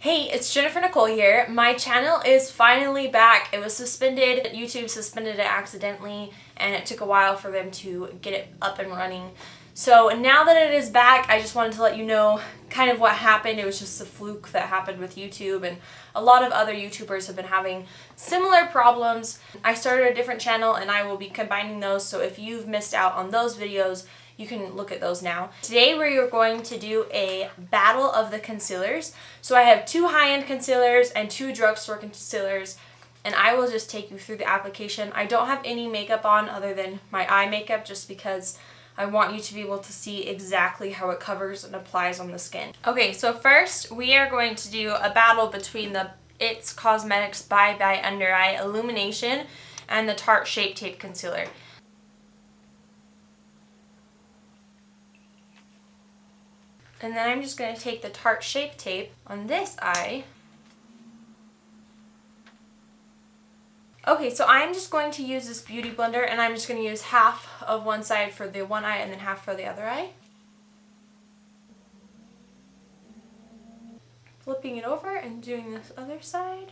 Hey, it's Jennifer Nicole here. My channel is finally back. It was suspended. YouTube suspended it accidentally and it took a while for them to get it up and running. So now that it is back, I just wanted to let you know kind of what happened. It was just a fluke that happened with YouTube, and a lot of other YouTubers have been having similar problems. I started a different channel and I will be combining those, so if you've missed out on those videos, you can look at those now. Today we are going to do a battle of the concealers. So I have 2 high-end concealers and 2 drugstore concealers, and I will just take you through the application. I don't have any makeup on other than my eye makeup, just because I want you to be able to see exactly how it covers and applies on the skin. Okay, so first we are going to do a battle between the It's Cosmetics Bye Under Eye Illumination and the Tarte Shape Tape Concealer. And then I'm just going to take the Tarte Shape Tape on this eye. Okay, so I'm just going to use this beauty blender, and I'm just going to use half of one side for the one eye and then half for the other eye. Flipping it over and doing this other side.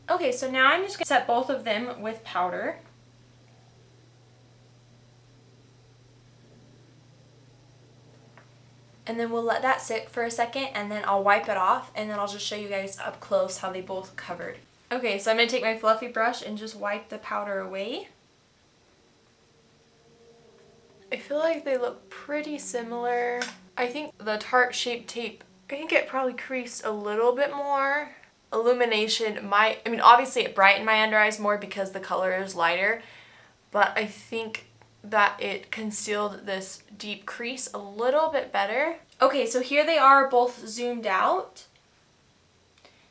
Okay, so now I'm just going to set both of them with powder. And then we'll let that sit for a second, and then I'll wipe it off, and then I'll just show you guys up close how they both covered. Okay, so I'm going to take my fluffy brush and just wipe the powder away. I feel like they look pretty similar. I think the Tarte Shape Tape, I think it probably creased a little bit more. Illumination might, I mean obviously it brightened my under eyes more because the color is lighter, but I think that it concealed this deep crease a little bit better. Okay, so here they are both zoomed out.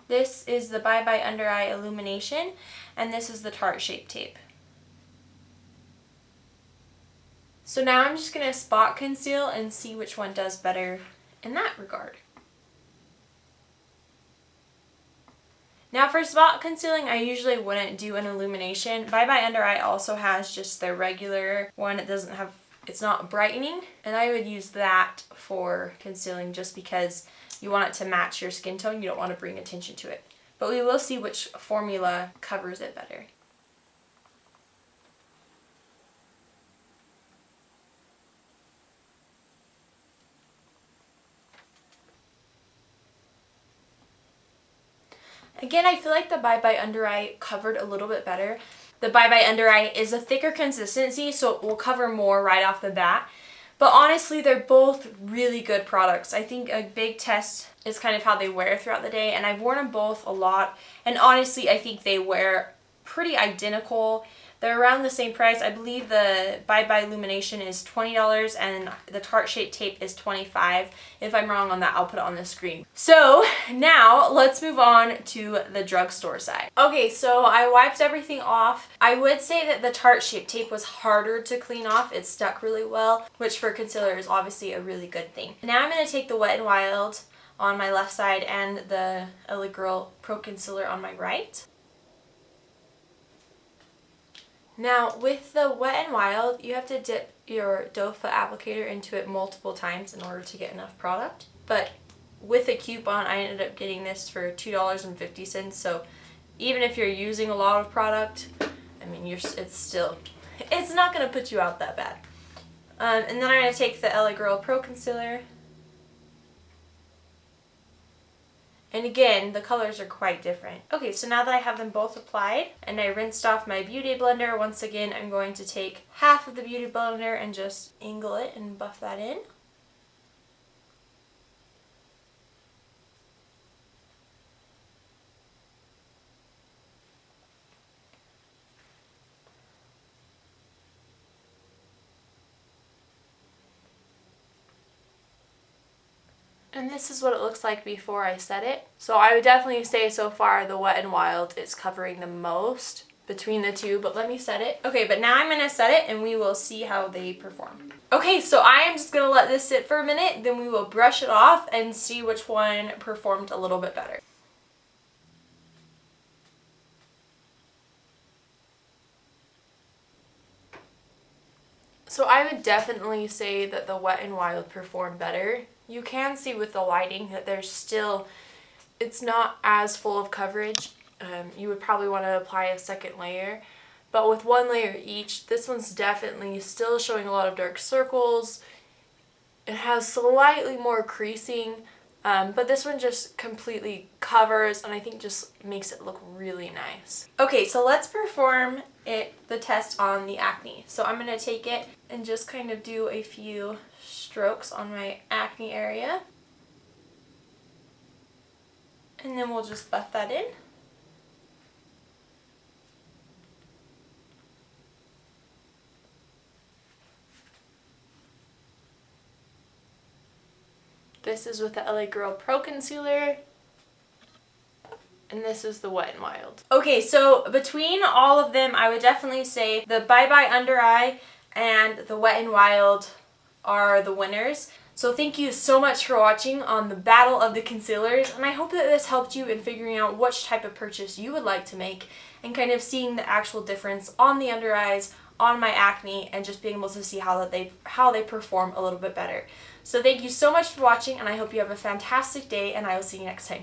This is the Bye Under Eye Illumination, and this is the Tarte Shape Tape. So now I'm just going to spot conceal and see which one does better in that regard. Now for spot concealing, I usually wouldn't do an illumination. Bye Under Eye also has just their regular one. It doesn't have, it's not brightening, and I would use that for concealing just because you want it to match your skin tone. You don't want to bring attention to it. But we will see which formula covers it better. Again, I feel like the Bye Under Eye covered a little bit better. The Bye Under Eye is a thicker consistency, so it will cover more right off the bat. But honestly, they're both really good products. I think a big test is kind of how they wear throughout the day, and I've worn them both a lot. And honestly, I think they wear pretty identical. They're around the same price. I believe the Bye Illumination is $20 and the Tarte Shape Tape is $25. If I'm wrong on that, I'll put it on the screen. So now let's move on to the drugstore side. Okay, so I wiped everything off. I would say that the Tarte Shape Tape was harder to clean off. It stuck really well, which for concealer is obviously a really good thing. Now I'm going to take the Wet n Wild on my left side and the LA Girl Pro Concealer on my right. Now, with the Wet n Wild, you have to dip your doe foot applicator into it multiple times in order to get enough product. But with a coupon, I ended up getting this for $2.50. So even if you're using a lot of product, I mean, it's not going to put you out that bad. And then I'm going to take the LA Girl Pro Concealer. And again, the colors are quite different. Okay, so now that I have them both applied and I rinsed off my beauty blender, once again, I'm going to take half of the beauty blender and just angle it and buff that in. And this is what it looks like before I set it. So I would definitely say so far the Wet n Wild is covering the most between the two, but let me set it. Okay, but now I'm going to set it and we will see how they perform. Okay, so I am just going to let this sit for a minute, then we will brush it off and see which one performed a little bit better. So I would definitely say that the Wet n Wild performed better. you can see with the lighting that it's not as full of coverage. You would probably want to apply a second layer. But with one layer each, this one's definitely still showing a lot of dark circles. It has slightly more creasing, but this one just completely covers and I think just makes it look really nice. Okay, so let's perform the test on the acne. So I'm going to take it and just kind of do a few strokes on my acne area. And then we'll just buff that in. This is with the LA Girl Pro Concealer. And this is the Wet n Wild. Okay, so between all of them, I would definitely say the Bye Under Eye and the Wet n Wild are the winners. So thank you so much for watching on the battle of the concealers, and I hope that this helped you in figuring out which type of purchase you would like to make and kind of seeing the actual difference on the under eyes, on my acne, and just being able to see how they perform a little bit better. So thank you so much for watching, and I hope you have a fantastic day, and I will see you next time.